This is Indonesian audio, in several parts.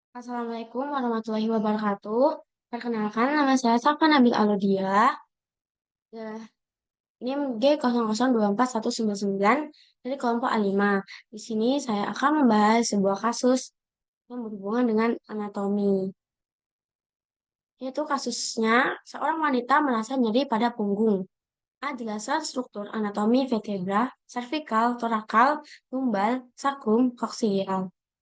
Assalamualaikum warahmatullahi wabarakatuh. Perkenalkan, nama saya Safa Nabil Aulia. Eh, NIM G00249199 dari kelompok A5. Di sini saya akan membahas sebuah kasus yang berhubungan dengan anatomi. Yaitu kasusnya, seorang wanita merasa nyeri pada punggung. A. Jelaskan struktur anatomi vertebra, cervical, thoracal, lumbal, sacrum, coxae.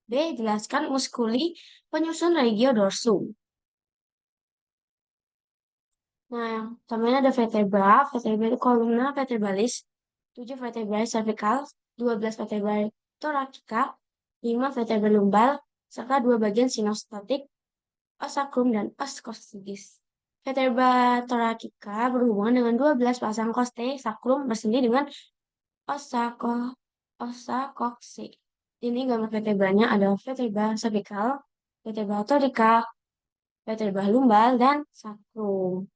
B. Jelaskan muskuli penyusun regio-dorsum. Nah, yang pertamanya ada vertebra. Vertebra itu kolumna vertebralis, 7 vertebrae cervical, 12 vertebrae thoracica, 5 vertebrae lumbal, serta 2 bagian sinostatik, os sacrum dan os coccygeus. Vertebra thoracica berhubungan dengan 12 pasang costae sacrum bersendi dengan osa coccyx. Ini gambar vertebranya ada vertebra cervical, vertebra thoracica, vertebra lumbal, dan sacrum.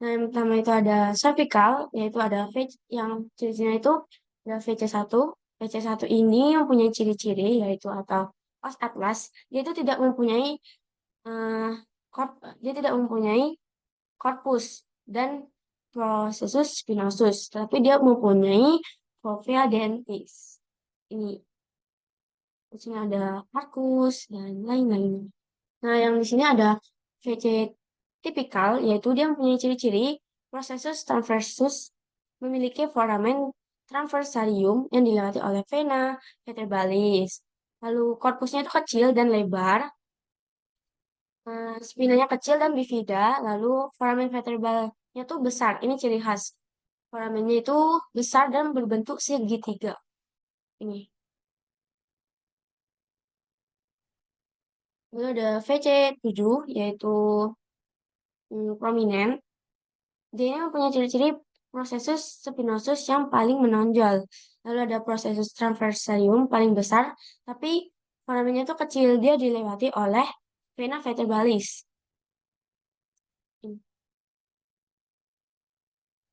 Nah, yang pertama itu ada cervical, yaitu ada V yang ciri-cirinya itu ada VC1. VC1 ini mempunyai ciri-ciri yaitu atau os atlas, dia itu tidak mempunyai eh, dia tidak mempunyai corpus dan processus spinosus, tapi dia mempunyai fovea dentis. Ini di sini ada arcus dan lain-lain. Nah, yang di sini ada VC tipikal, yaitu dia mempunyai ciri-ciri processus transversus, memiliki foramen transversarium yang dilewati oleh vena vertebralis. Lalu korpusnya itu kecil dan lebar, spinanya kecil dan bifida, lalu foramen vertebralnya itu besar. Ini ciri khas. Foramennya itu besar dan berbentuk segitiga. Ini. Lalu ada VC7, yaitu prominent. Dia mempunyai ciri-ciri prosesus spinosus yang paling menonjol. Lalu ada prosesus transversarium paling besar, tapi foramennya itu kecil. Dia dilewati oleh vena vertebralis.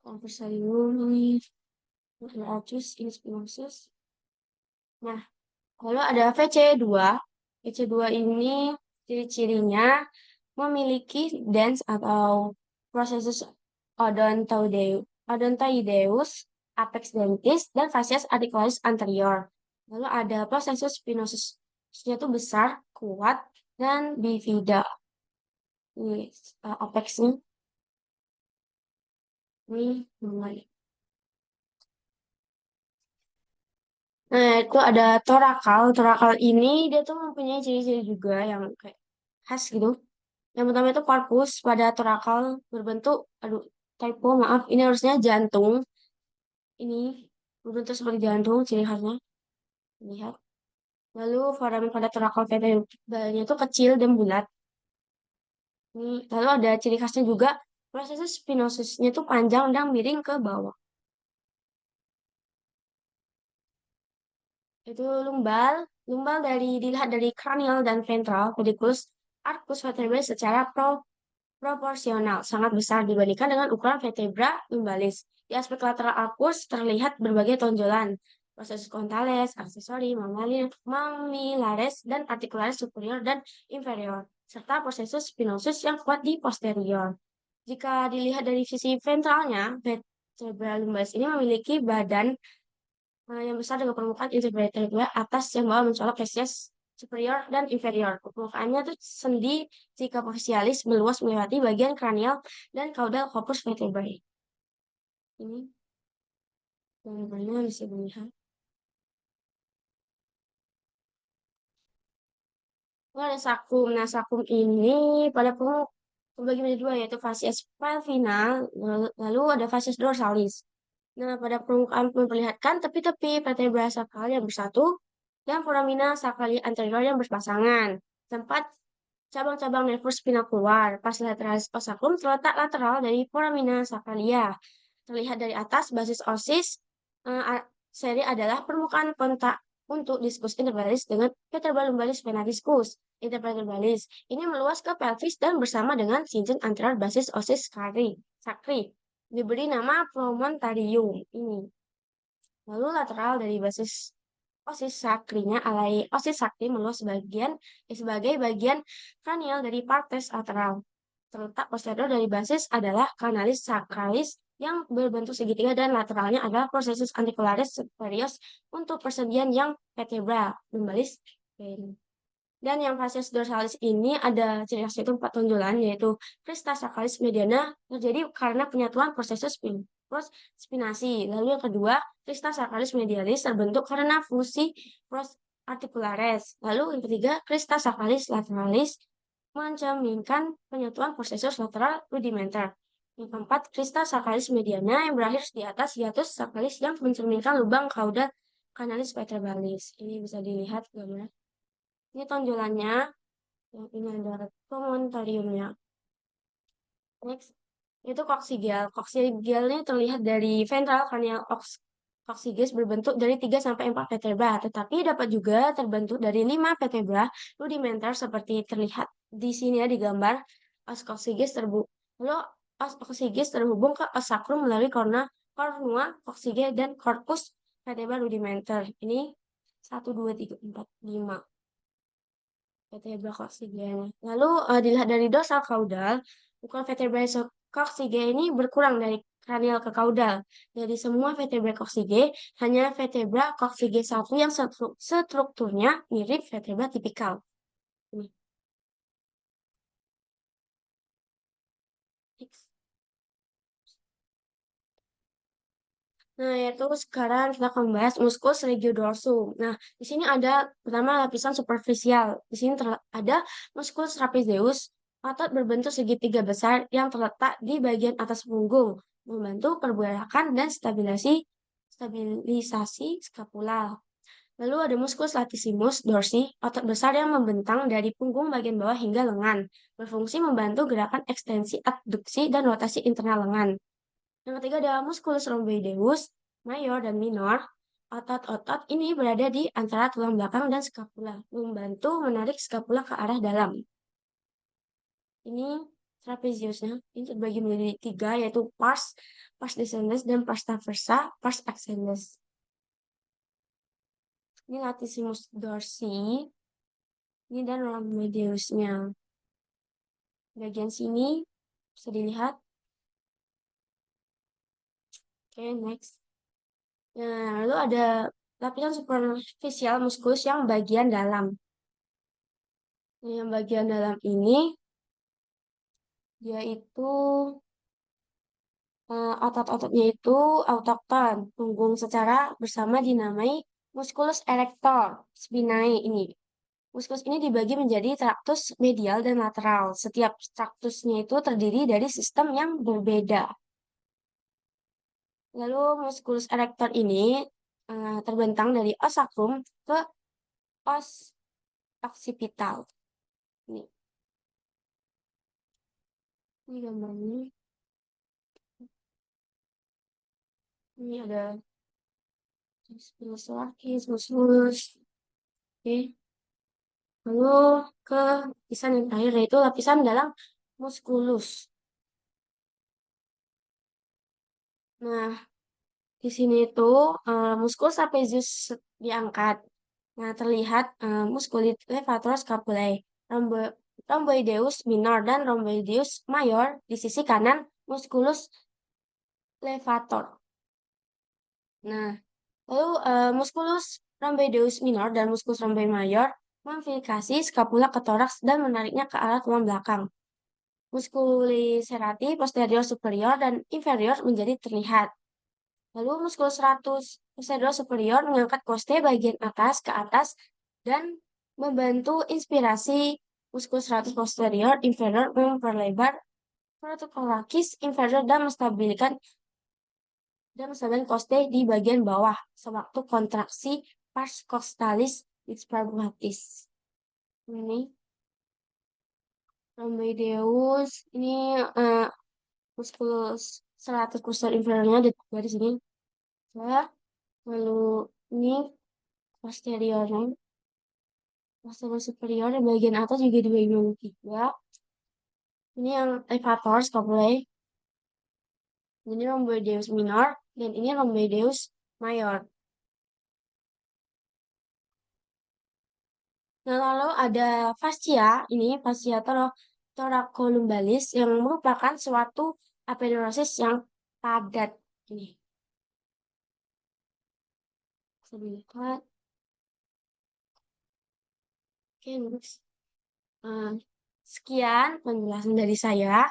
Transversarium ini arcus ini spinosus. Nah, lalu ada VC2. VC2 ini ciri-cirinya memiliki dens atau prosesus odontoideus, apex dentis, dan facies articularis anterior. Lalu ada prosesus spinosusnya itu besar, kuat, dan bifida. Ini apexnya. Ini mulai. Nah, itu ada torakal. Torakal ini dia tuh mempunyai ciri-ciri juga yang kayak khas gitu. Yang pertama itu korpus pada torakal berbentuk, aduh, typo, maaf, ini harusnya jantung. Ini berbentuk seperti jantung, ciri khasnya. Lihat. Lalu foramen pada torakal vertebralnya itu kecil dan bulat. Ini, lalu ada ciri khasnya juga, proses spinosusnya itu panjang dan miring ke bawah. Itu lumbal. Lumbal dilihat dari cranial dan ventral pediculus arcus vertebrae secara proporsional sangat besar dibandingkan dengan ukuran vertebra lumbalis. Di aspek lateral arcus terlihat berbagai tonjolan, proses kontales, aksesori, mamilares, dan articularis superior dan inferior, serta prosesus spinosus yang kuat di posterior. Jika dilihat dari sisi ventralnya, vertebra lumbalis ini memiliki badan yang besar dengan permukaan intervertebral atas yang bawah mencolok facies superior dan inferior. Permukaannya itu sendi superficialis meluas melewati bagian kranial dan caudal corpus vertebrae. Ini gambarnya bisa dilihat. Lalu ada sakum. Nah, sakum ini pada terbagi menjadi dua, yaitu facies pelvinal, lalu ada facies dorsalis. Nah, pada permukaan memperlihatkan tepi-tepi vertebra sakral yang bersatu dan foramina sakral anterior yang berpasangan. Tempat cabang-cabang nervus spina keluar. Pas lateralis ossacrum terletak lateral dari foramina sacralia. Terlihat dari atas, basis osis seri adalah permukaan kontak untuk diskus intervertebralis dengan vertebra lumbalis vena diskus intervertebralis. Ini meluas ke pelvis dan bersama dengan cincin anterior basis osis sakri. Diberi nama promontorium ini. Lalu lateral dari basis osis sakrinya alai osis sakri meluas sebagai bagian kranial dari partes lateral. Terletak posterior dari basis adalah kanalis sacralis yang berbentuk segitiga dan lateralnya adalah processus anticularis superior untuk persendian yang vertebra lumbalis vein. Dan yang facies dorsalis ini ada ciri khas itu 4 tonjolan, yaitu crista sacralis mediana terjadi karena penyatuan spinasi. Lalu yang kedua, crista sacralis medialis terbentuk karena fusi pros articulares. Lalu yang ketiga, crista sacralis lateralis mencerminkan penyatuan processus lateral rudimenter. Yang keempat, crista sacralis mediana yang berakhir di atas hiatus sacralis yang mencerminkan lubang caudal canalis vertebralis. Ini bisa dilihat gambar. Ini tonjolannya, yang ini ada promontoriumnya. Next, itu koksigel. Koksigel ini terlihat dari ventral cranial coccygeus berbentuk dari 3 sampai 4 vertebra, tetapi dapat juga terbentuk dari 5 vertebra rudimenter seperti terlihat di sini ya di gambar. Os coccygeus lalu os coccygeus terhubung ke os sacrum melalui cornua coccygeus dan corpus vertebra rudimenter. Ini 1, 2, 3, 4, 5 vertebra coccygeus. Lalu dilihat dari dorsal caudal, ukuran vertebra coccygeus ini berkurang dari kranial ke caudal. Dari semua vertebra coccygeus, hanya vertebra coccygeus 1 yang strukturnya mirip vertebra tipikal. Ini. Nah, yaitu sekarang kita akan membahas muskus regiodorsum. Nah, di sini ada pertama lapisan superficial. Di sini ada muskus trapezius, otot berbentuk segitiga besar yang terletak di bagian atas punggung, membantu pergerakan dan stabilisasi skapula. Lalu ada muskus latissimus dorsi, otot besar yang membentang dari punggung bagian bawah hingga lengan, berfungsi membantu gerakan ekstensi, abduksi, dan rotasi internal lengan. Yang ketiga ada musculus rhomboideus, mayor dan minor. Otot-otot ini berada di antara tulang belakang dan skapula, membantu menarik skapula ke arah dalam. Ini trapeziusnya, ini terbagi menjadi 3, yaitu pars descendens, dan pars transversa, pars ascendens. Ini latissimus dorsi, ini dan rhomboideusnya. Bagian sini bisa dilihat. Oke, next. Nah, lalu ada lapisan superficial muskus yang bagian dalam. Yang bagian dalam ini yaitu otot-ototnya itu autokton, punggung secara bersama dinamai musculus erector spinae ini. Muskus ini dibagi menjadi traktus medial dan lateral. Setiap traktusnya itu terdiri dari sistem yang berbeda. Lalu musculus erector ini terbentang dari os sacrum ke os occipital. Ini gambarnya. Ini ada musculus. Oke. Lalu ke lapisan yang terakhir yaitu lapisan dalam musculus. Nah, di sini itu musculus trapezius diangkat. Nah, terlihat musculus levator scapulae, rhomboideus minor dan rhomboideus mayor di sisi kanan musculus levator. Nah, lalu musculus rhomboideus minor dan musculus rhomboideus mayor memfikasi skapula ke toraks dan menariknya ke arah tulang belakang. Muskuli serrati posterior superior dan inferior menjadi terlihat. Lalu muskulus serratus posterior superior mengangkat koste bagian atas ke atas dan membantu inspirasi muskulus serratus posterior inferior memperlebar protocoracis inferior dan menstabilkan koste di bagian bawah sewaktu kontraksi pars costalis disparatis. Ini rhomboideus ini muskulus serratus posterior inferiornya dari sini. Ya, lalu ini posteriornya, posterior superior di bagian atas juga dibagi menjadi 3. Ini yang levator scapulae, ini rhomboideus minor, dan ini rhomboideus mayor. Nah, lalu ada fascia, ini fascia thoracolumbalis yang merupakan suatu aponeurosis yang padat. Ini, bisa dilihat. Oke, next. Eh, Sekian penjelasan dari saya.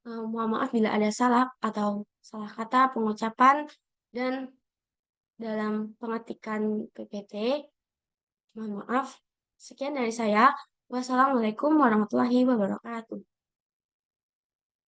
Mohon maaf bila ada salah atau salah kata pengucapan dan dalam pengetikan PPT. Mohon maaf. Sekian dari saya. Wassalamualaikum warahmatullahi wabarakatuh.